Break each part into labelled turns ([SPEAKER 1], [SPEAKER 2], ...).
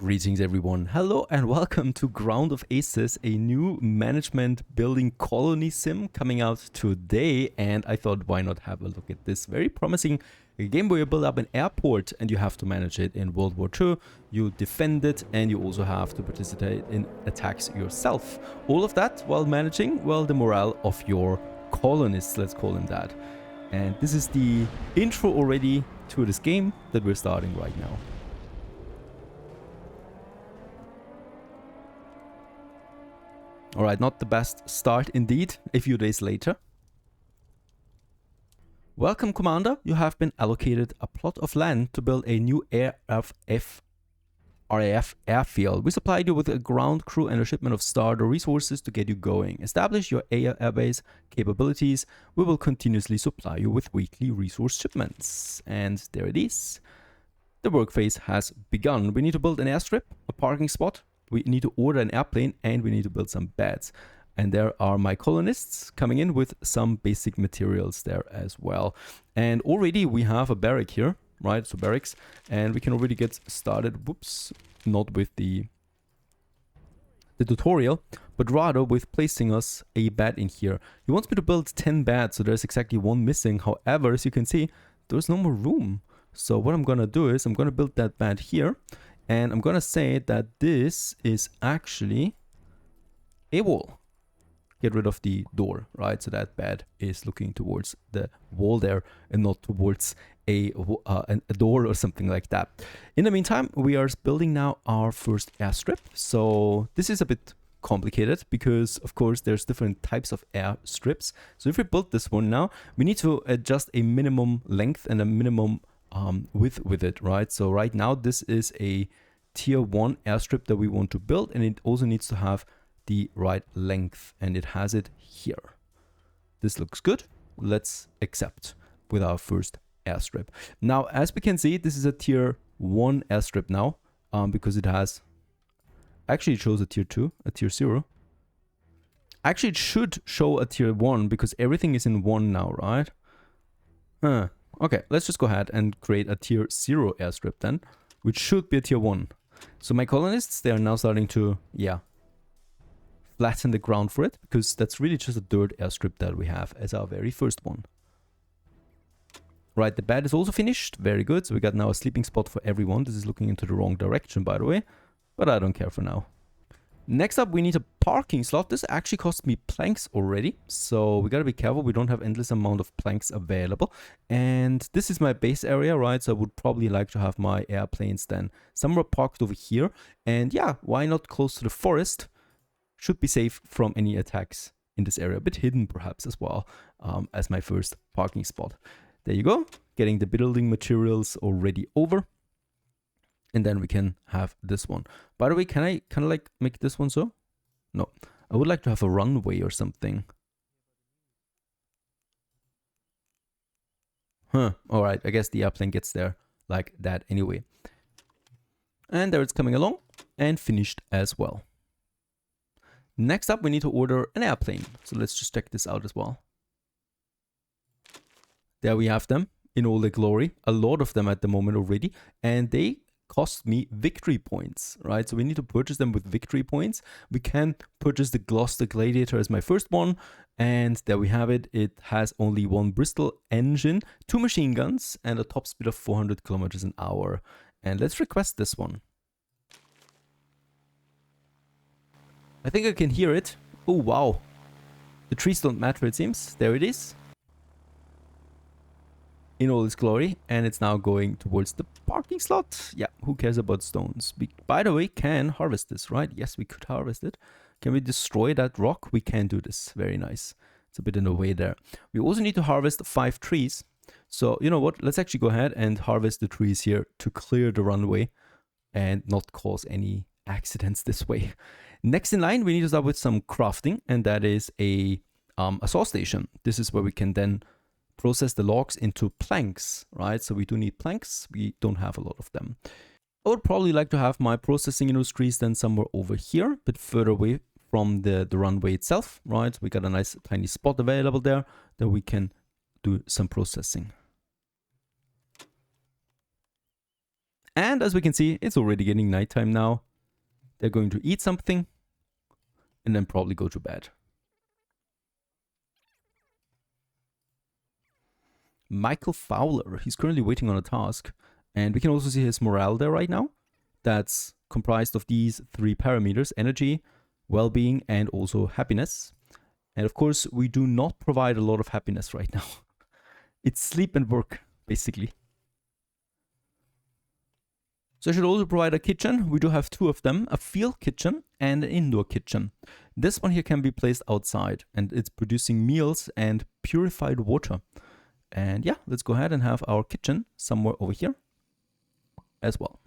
[SPEAKER 1] Greetings everyone, hello and welcome to Ground of Aces, a new management building colony sim coming out today, and I thought why not have a look at this very promising game where you build up an airport and you have to manage it in World War II, you defend it, and you also have to participate in attacks yourself. All of that while managing, well, the morale of your colonists, let's call them that. And this is the intro already to this game that we're starting right now. Alright, not the best start indeed, a few days later. Welcome, Commander. You have been allocated a plot of land to build a new RAF airfield. We supplied you with a ground crew and a shipment of starter resources to get you going. Establish your airbase capabilities. We will continuously supply you with weekly resource shipments. And there it is. The work phase has begun. We need to build an airstrip, a parking spot. We need to order an airplane, and we need to build some beds. And there are my colonists coming in with some basic materials there as well. And already we have a barrack here, right? So barracks, and we can already get started. Whoops, not with the tutorial, but rather with placing us a bed in here. He wants me to build 10 beds, so there's exactly one missing. However, as you can see, there's no more room. So what I'm gonna do is I'm gonna build that bed here. And I'm gonna say that this is actually a wall. Get rid of the door, right? So that bed is looking towards the wall there and not towards a door or something like that. In the meantime, we are building now our first airstrip. So this is a bit complicated because, of course, there's different types of airstrips. So if we build this one now, we need to adjust a minimum length and a minimum width with it, right? So right now this is a tier 1 airstrip that we want to build, and it also needs to have the right length, and it has it here. This looks good. Let's accept with our first airstrip. Now, as we can see, this is a tier 1 airstrip now, because it has, actually it shows a tier 2, a tier 0. Actually, it should show a tier 1 because everything is in 1 now, right? Okay, let's just go ahead and create a tier 0 airstrip then, which should be a tier 1. So my colonists, they are now starting to, flatten the ground for it, because that's really just a dirt airstrip that we have as our very first one. Right, the bed is also finished. Very good. So we got now a sleeping spot for everyone. This is looking into the wrong direction, by the way, but I don't care for now. Next up, we need a parking slot. This actually cost me planks already, so we gotta be careful. We don't have endless amount of planks available. And this is my base area, right? So I would probably like to have my airplanes then somewhere parked over here. And yeah, why not close to the forest? Should be safe from any attacks in this area. A bit hidden perhaps as well, as my first parking spot. There you go. Getting the building materials already over. And then we can have this one. By the way, can I kind of like make this one so? No. I would like to have a runway or something. Alright, I guess the airplane gets there like that anyway. And there it's coming along and finished as well. Next up, we need to order an airplane. So let's just check this out as well. There we have them in all their glory. A lot of them at the moment already. And they cost me victory points, right? So we need to purchase them with victory points. We can purchase the Gloucester Gladiator as my first one, and there we have it. It has only one Bristol engine, 2 machine guns, and a top speed of 400 kilometers an hour. And let's request this one. I think I can hear it. Oh wow, the trees don't matter, it seems. There it is in all its glory, and it's now going towards the parking slot. Yeah, who cares about stones? We, by the way, can harvest this, right? Yes, we could harvest it. Can we destroy that rock? We can do this. Very nice. It's a bit in the way there. We also need to harvest 5 trees. So, you know what? Let's actually go ahead and harvest the trees here to clear the runway and not cause any accidents this way. Next in line, we need to start with some crafting, and that is a saw station. This is where we can then process the logs into planks, right? So we do need planks. We don't have a lot of them. I would probably like to have my processing industries then somewhere over here, a bit further away from the runway itself, right? We got a nice tiny spot available there that we can do some processing. And as we can see, it's already getting nighttime now. They're going to eat something and then probably go to bed. Michael Fowler, he's currently waiting on a task. And we can also see his morale there right now. That's comprised of these 3 parameters: energy, well-being, and also happiness. And of course, we do not provide a lot of happiness right now. It's sleep and work, basically. So I should also provide a kitchen. We do have 2 of them, a field kitchen and an indoor kitchen. This one here can be placed outside, and it's producing meals and purified water. And yeah, let's go ahead and have our kitchen somewhere over here as well.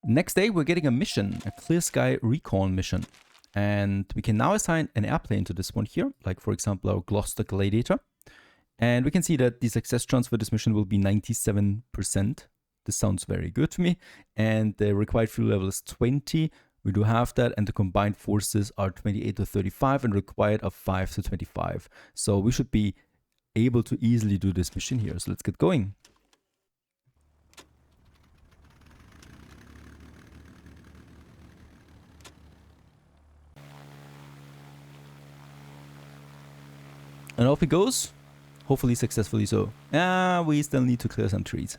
[SPEAKER 1] Next day, we're getting a mission, a clear sky recon mission. And we can now assign an airplane to this one here, like for example, our Gloucester Gladiator. And we can see that the success chance for this mission will be 97%. This sounds very good to me. And the required fuel level is 20. We do have that. And the combined forces are 28 to 35 and required are 5 to 25. So we should be able to easily do this mission here. So let's get going. And off it goes. Hopefully successfully so. We still need to clear some trees.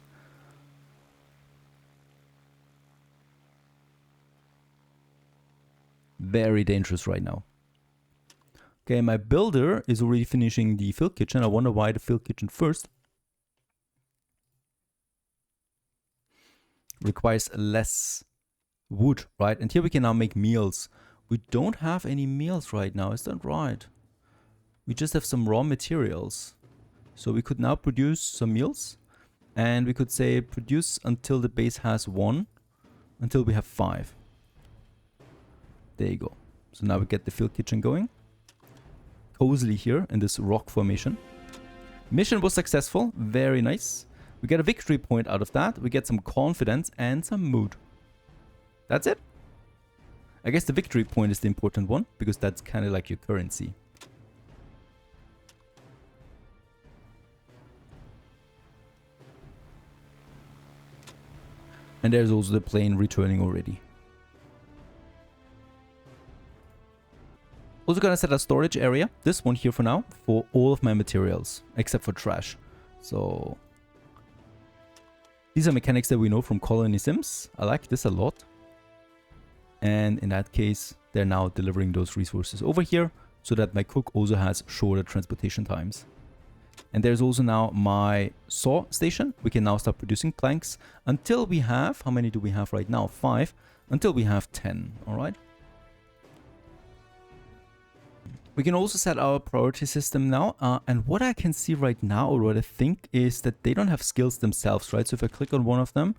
[SPEAKER 1] Very dangerous right now. Okay, my builder is already finishing the field kitchen. I wonder why the field kitchen first. Requires less wood, right? And here we can now make meals. We don't have any meals right now, is that right? We just have some raw materials. So we could now produce some meals. And we could say produce until the base has 1. Until we have 5. There you go. So now we get the field kitchen going. Cozily here in this rock formation. Mission was successful. Very nice. We get a victory point out of that. We get some confidence and some mood. That's it. I guess the victory point is the important one, because that's kind of like your currency. And there's also the plane returning already. Also gonna set a storage area, this one here for now, for all of my materials, except for trash. So these are mechanics that we know from Colony Sims. I like this a lot. And in that case, they're now delivering those resources over here, so that my cook also has shorter transportation times. And there's also now my saw station. We can now start producing planks until we have, how many do we have right now? 5, until we have 10, all right? We can also set our priority system now. And what I can see right now, or what I think, is that they don't have skills themselves, right? So if I click on one of them,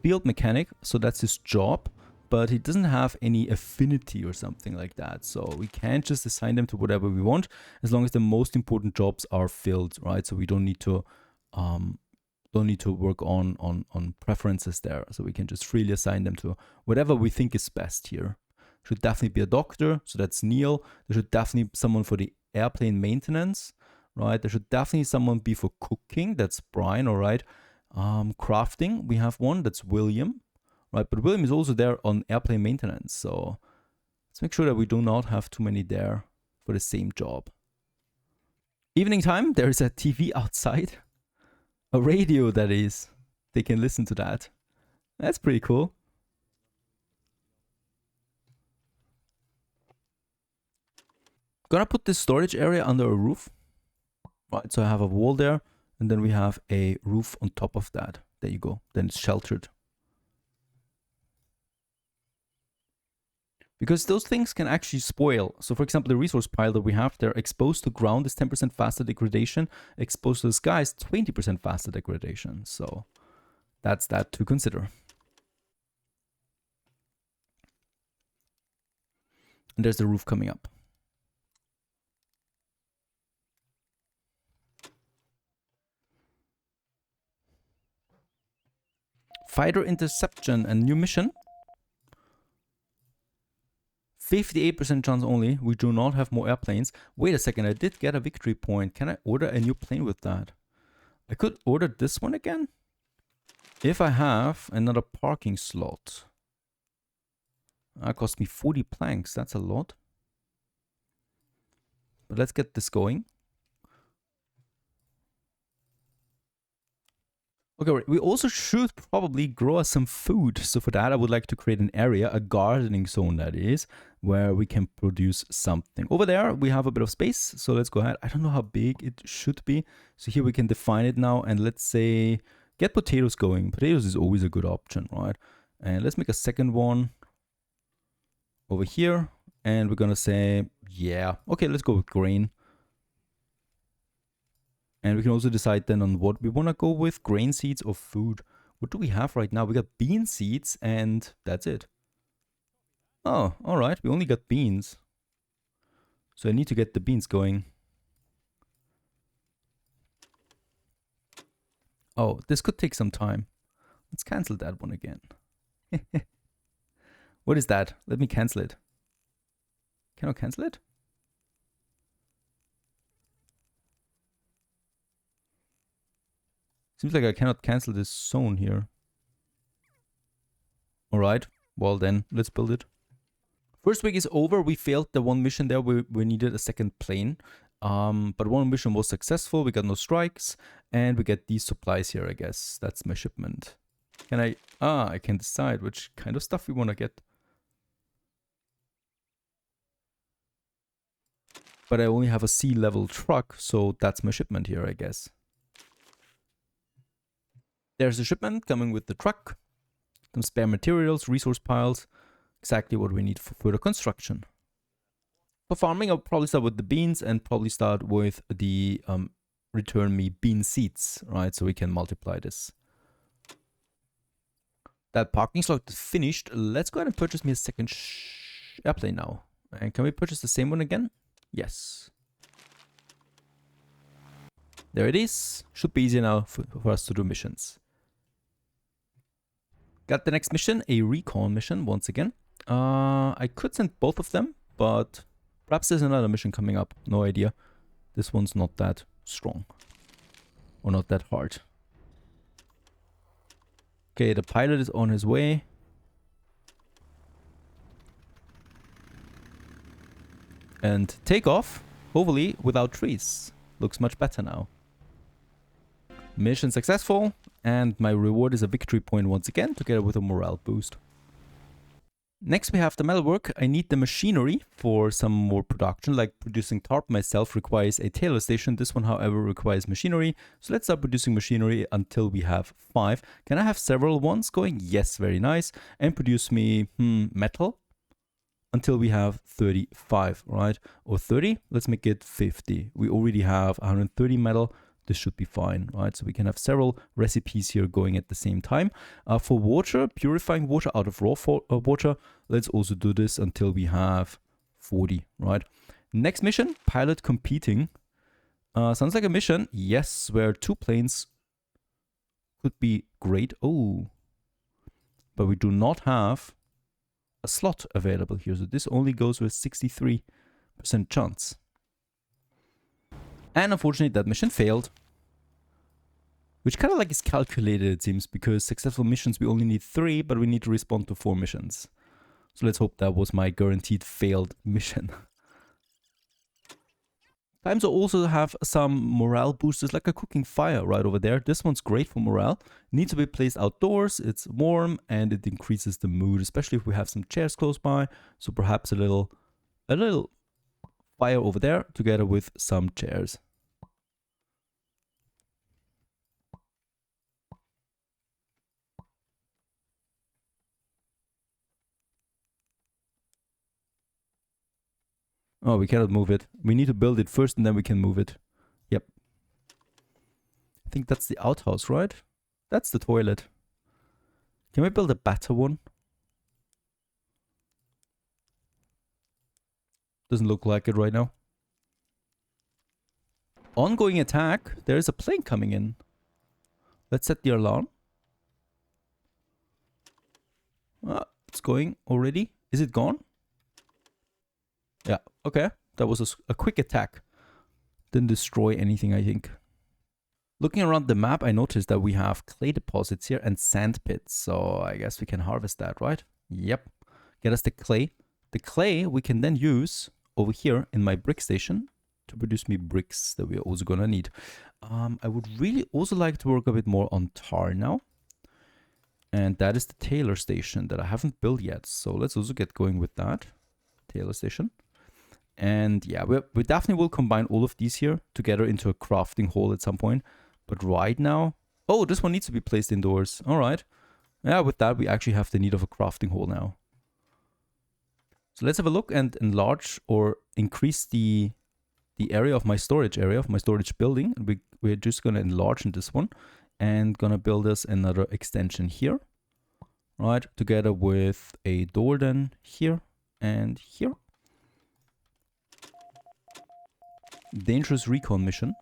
[SPEAKER 1] field mechanic, so that's his job, but he doesn't have any affinity or something like that. So we can't just assign them to whatever we want, as long as the most important jobs are filled, right? So we don't need to work on preferences there. So we can just freely assign them to whatever we think is best here. Should definitely be a doctor, so that's Neil. There should definitely be someone for the airplane maintenance, right? There should definitely someone be for cooking, that's Brian, all right? Crafting, we have one, that's William, right? But William is also there on airplane maintenance, so let's make sure that we do not have too many there for the same job. Evening time, there is a TV outside, a radio that is. They can listen to that. That's pretty cool. Gonna put this storage area under a roof, right? So I have a wall there, and then we have a roof on top of that. There you go. Then it's sheltered. Because those things can actually spoil. So for example, the resource pile that we have there, exposed to ground is 10% faster degradation, exposed to the sky is 20% faster degradation. So that's that to consider. And there's the roof coming up. Fighter interception and new mission. 58% chance only. We do not have more airplanes. Wait a second, I did get a victory point. Can I order a new plane with that? I could order this one again. If I have another parking slot, that cost me 40 planks. That's a lot. But let's get this going. Okay, we also should probably grow us some food. So for that, I would like to create an area, a gardening zone that is, where we can produce something. Over there, we have a bit of space. So let's go ahead. I don't know how big it should be. So here we can define it now. And let's say, get potatoes going. Potatoes is always a good option, right? And let's make a second one over here. And we're going to say, yeah, okay, let's go with grain. And we can also decide then on what we want to go with, grain seeds or food. What do we have right now? We got bean seeds and that's it. Oh, all right. We only got beans. So I need to get the beans going. Oh, this could take some time. Let's cancel that one again. What is that? Let me cancel it. Can I cancel it? Seems like I cannot cancel this zone here. Alright, well then, let's build it. First week is over. We failed the one mission there. We needed a second plane. But one mission was successful. We got no strikes. And we get these supplies here, I guess. That's my shipment. Can I... I can decide which kind of stuff we want to get. But I only have a sea-level truck, so that's my shipment here, I guess. There's a shipment coming with the truck. Some spare materials, resource piles. Exactly what we need for further construction. For farming, I'll probably start with the beans and probably start with the return me bean seeds, right? So we can multiply this. That parking slot is finished. Let's go ahead and purchase me a second airplane now. And can we purchase the same one again? Yes. There it is. Should be easier now for us to do missions. Got the next mission, a recon mission once again. I could send both of them, but perhaps there's another mission coming up. No idea. This one's not that strong. Or not that hard. Okay, the pilot is on his way. And take off, hopefully without trees. Looks much better now. Mission successful. And my reward is a victory point once again, together with a morale boost. Next we have the metalwork. I need the machinery for some more production, like producing tarp myself requires a tailor station. This one, however, requires machinery. So let's start producing machinery until we have 5. Can I have several ones going? Yes, very nice. And produce me metal until we have 35, right? Or 30. Let's make it 50. We already have 130 metal. This should be fine, right? So we can have several recipes here going at the same time. For water, purifying water out of raw water, let's also do this until we have 40, right? Next mission, pilot competing. Sounds like a mission, yes, where 2 planes could be great. Oh, but we do not have a slot available here. So this only goes with 63% chance. And unfortunately, that mission failed. Which kind of like is calculated, it seems, because successful missions, we only need 3, but we need to respond to 4 missions. So let's hope that was my guaranteed failed mission. Times I also have some morale boosters, like a cooking fire right over there. This one's great for morale. Needs to be placed outdoors, it's warm, and it increases the mood, especially if we have some chairs close by. So perhaps a little fire over there, together with some chairs. Oh, we cannot move it. We need to build it first and then we can move it. Yep. I think that's the outhouse, right? That's the toilet. Can we build a better one? Doesn't look like it right now. Ongoing attack. There is a plane coming in. Let's set the alarm. It's going already. Is it gone? Yeah, okay. That was a quick attack. Didn't destroy anything, I think. Looking around the map, I noticed that we have clay deposits here and sand pits. So I guess we can harvest that, right? Yep. Get us the clay. The clay we can then use over here in my brick station to produce me bricks that we're also gonna need. I would really also like to work a bit more on tar now. And that is the tailor station that I haven't built yet. So let's also get going with that. Tailor station. And yeah, we definitely will combine all of these here together into a crafting hall at some point. But right now... Oh, this one needs to be placed indoors. All right. Yeah, with that, we actually have the need of a crafting hall now. So let's have a look and enlarge or increase the area of my storage area, of my storage building. And we're just going to enlarge in this one and going to build us another extension here. Right, together with a door then here and here. Dangerous recon mission.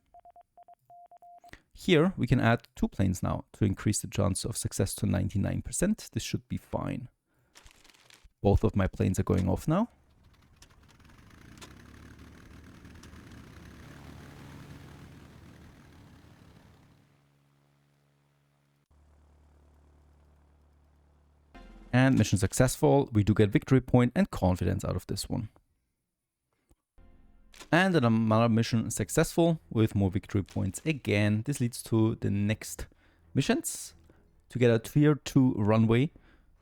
[SPEAKER 1] Here we can add 2 planes now to increase the chance of success to 99%. This should be fine. Both of my planes are going off now. And mission successful. We do get victory point and confidence out of this one. And another mission successful with more victory points again. This leads to the next missions. To get a tier 2 runway,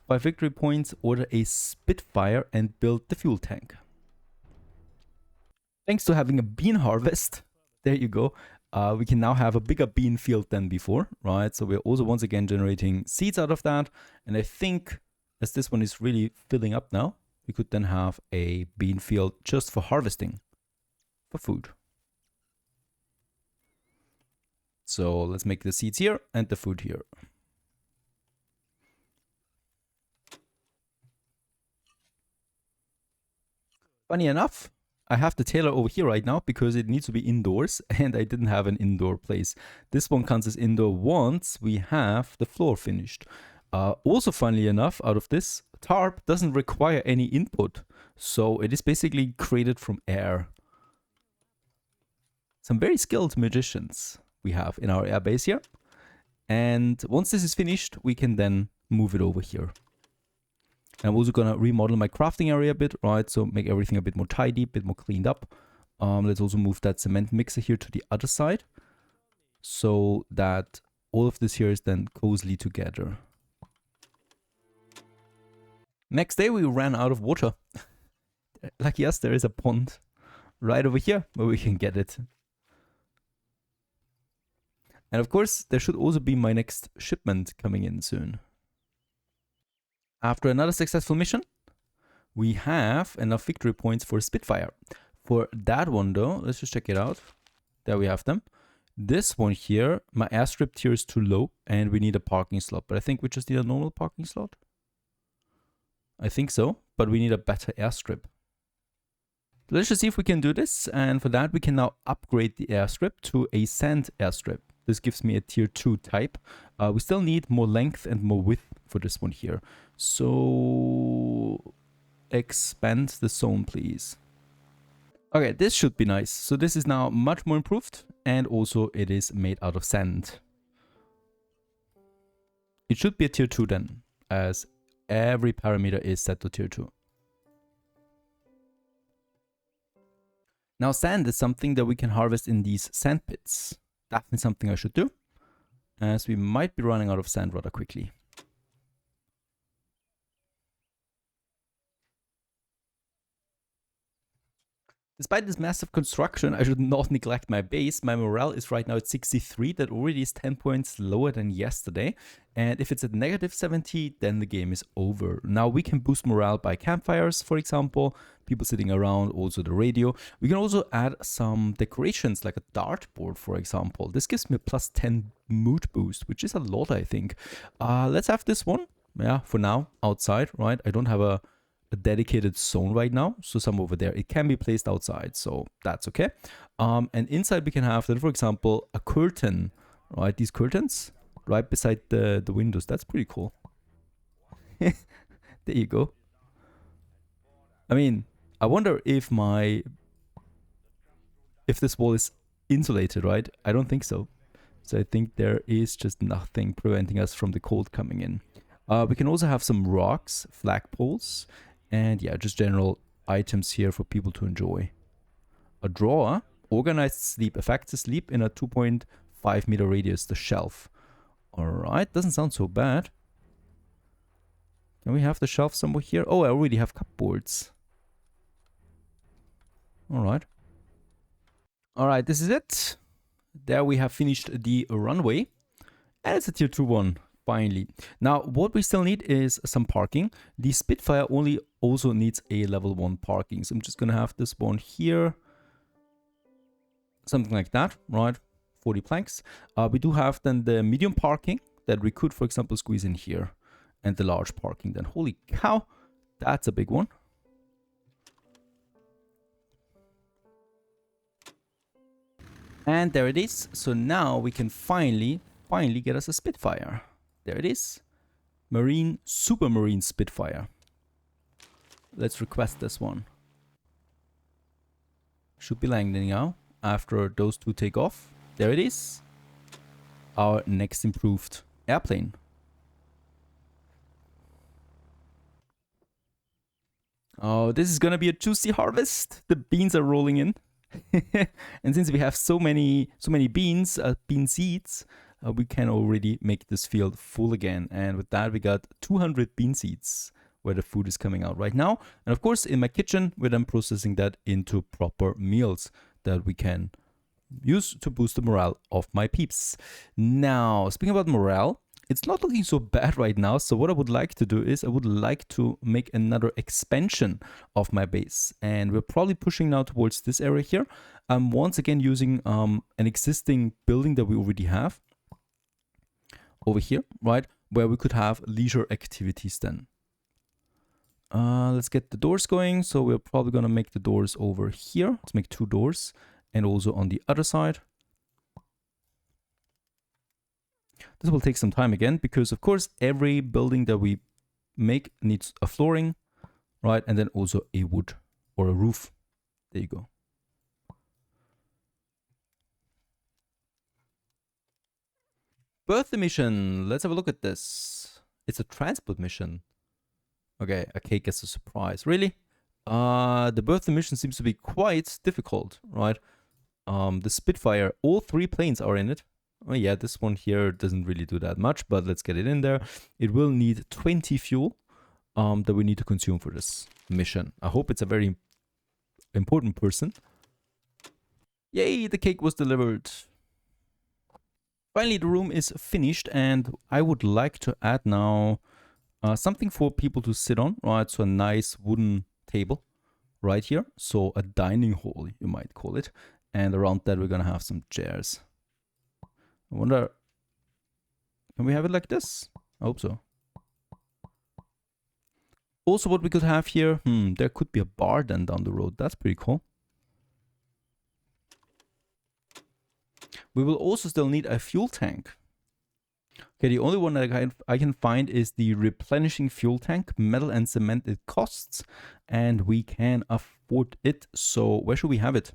[SPEAKER 1] 5 victory points, order a Spitfire and build the fuel tank. Thanks to having a bean harvest, there you go, we can now have a bigger bean field than before, right? So we're also once again generating seeds out of that. And I think as this one is really filling up now, we could then have a bean field just for harvesting. For food. So let's make the seeds here and the food here. Funny enough, I have the tailor over here right now because it needs to be indoors and I didn't have an indoor place. This one counts as indoor once we have the floor finished. Also, funnily enough, out of this, tarp doesn't require any input. So it is basically created from air. Some very skilled magicians we have in our airbase here. And once this is finished, we can then move it over here. And I'm also gonna remodel my crafting area a bit, right? So make everything a bit more tidy, a bit more cleaned up. Let's also move that cement mixer here to the other side. So that all of this here is then cozily together. Next day we ran out of water. Like yes, there is a pond right over here where we can get it. And of course, there should also be my next shipment coming in soon. After another successful mission, we have enough victory points for Spitfire. For that one though, let's just check it out. There we have them. This one here, my airstrip tier is too low and we need a parking slot. But I think we just need a normal parking slot. I think so, but we need a better airstrip. Let's just see if we can do this. And for that, we can now upgrade the airstrip to a sand airstrip. This gives me a tier 2 type. We still need more length and more width for this one here. So expand the zone, please. Okay, this should be nice. So this is now much more improved. And also it is made out of sand. It should be a tier 2 then, as every parameter is set to tier 2. Now sand is something that we can harvest in these sand pits. Definitely something I should do, as we might be running out of sand rather quickly. Despite this massive construction, I should not neglect my base. My morale is right now at 63. That already is 10 points lower than yesterday. And if it's at negative 70, then the game is over. Now we can boost morale by campfires, for example, people sitting around, also the radio. We can also add some decorations like a dartboard, for example. This gives me a plus 10 mood boost, which is a lot, I think. Let's have this one. Yeah, for now, outside, right? I don't have a dedicated zone right now, so some over there. It can be placed outside, so that's okay. And inside we can have then, for example, a curtain, right? These curtains right beside the windows. That's pretty cool. There you go. I mean, I wonder if this wall is insulated, right? I don't think so. So I think there is just nothing preventing us from the cold coming in. We can also have some rocks, flagpoles, and yeah, just general items here for people to enjoy. A drawer, organized sleep, effective sleep in a 2.5 meter radius, the shelf. Alright, doesn't sound so bad. Can we have the shelf somewhere here? Oh, I already have cupboards. Alright. Alright, this is it. There we have finished the runway. And it's a tier 2 one, finally. Now, what we still need is some parking. The Spitfire only also needs a level 1 parking. So I'm just gonna have this one here. Something like that, right? 40 planks. We do have then the medium parking that we could, for example, squeeze in here. And the large parking then. Holy cow, that's a big one. And there it is. So now we can finally get us a Spitfire. There it is. Marine, Super Marine Spitfire. Let's request this one. Should be landing now after those two take off. There it is. Our next improved airplane. Oh, this is gonna be a juicy harvest. The beans are rolling in. And since we have so many beans, bean seeds, we can already make this field full again. And with that, we got 200 bean seeds where the food is coming out right now. And of course, in my kitchen, we're then processing that into proper meals that we can use to boost the morale of my peeps. Now, speaking about morale, it's not looking so bad right now. So what I would like to do is I would like to make another expansion of my base. And we're probably pushing now towards this area here. I'm once again using an existing building that we already have over here, right? Where we could have leisure activities then. Let's get the doors going. So we're probably going to make the doors over here. Let's make 2 doors and also on the other side. This will take some time again because, of course, every building that we make needs a flooring, right? And then also a wood or a roof. There you go. Birthday mission. Let's have a look at this. It's a transport mission. Okay, a cake as a surprise. Really? The birthday mission seems to be quite difficult, right? The Spitfire, all 3 planes are in it. Oh yeah, this one here doesn't really do that much, but let's get it in there. It will need 20 fuel that we need to consume for this mission. I hope it's a very important person. Yay, the cake was delivered. Finally, the room is finished, and I would like to add now something for people to sit on, right? So a nice wooden table right here. So a dining hall, you might call it. And around that, we're going to have some chairs. I wonder, can we have it like this? I hope so. Also, what we could have here, there could be a bar then down the road. That's pretty cool. We will also still need a fuel tank. Okay, the only one that I can find is the replenishing fuel tank, metal and cement it costs, and we can afford it. So where should we have it?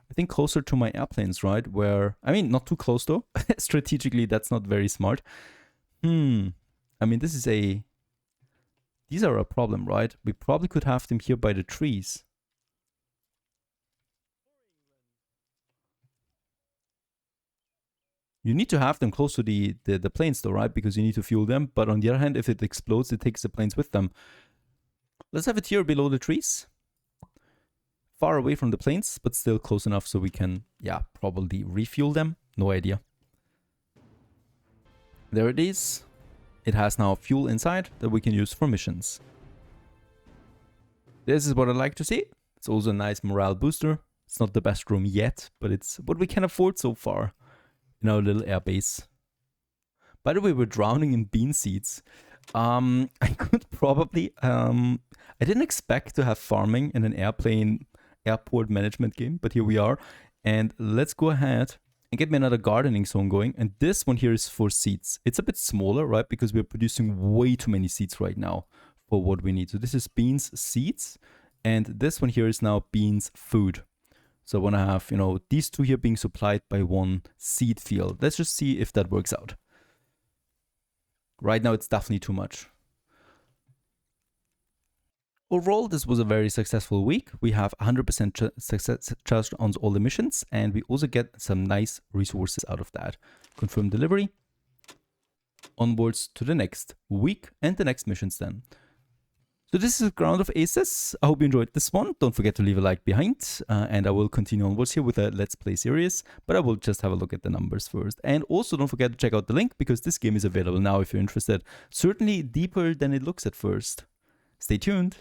[SPEAKER 1] I think closer to my airplanes, right? Where, I mean, not too close though. Strategically, that's not very smart. I mean, these are a problem, right? We probably could have them here by the trees. You need to have them close to the planes though, right? Because you need to fuel them. But on the other hand, if it explodes, it takes the planes with them. Let's have it here below the trees. Far away from the planes, but still close enough so we can, yeah, probably refuel them. No idea. There it is. It has now fuel inside that we can use for missions. This is what I like to see. It's also a nice morale booster. It's not the best room yet, but it's what we can afford so far in our little airbase. By the way, we're drowning in bean seeds. I could probably... I didn't expect to have farming in an airport management game, but here we are. And let's go ahead and get me another gardening zone going. And this one here is for seeds. It's a bit smaller, right? Because we're producing way too many seeds right now for what we need. So this is beans seeds. And this one here is now beans food. So I want to have, you know, these two here being supplied by one seed field. Let's just see if that works out. Right now, it's definitely too much. Overall, this was a very successful week. We have 100% success charged on all the missions, and we also get some nice resources out of that. Confirm delivery. Onwards to the next week and the next missions then. So this is a Ground of Aces. I hope you enjoyed this one. Don't forget to leave a like behind, and I will continue onwards here with a Let's Play series, but I will just have a look at the numbers first. And also don't forget to check out the link, because this game is available now if you're interested. Certainly deeper than it looks at first. Stay tuned.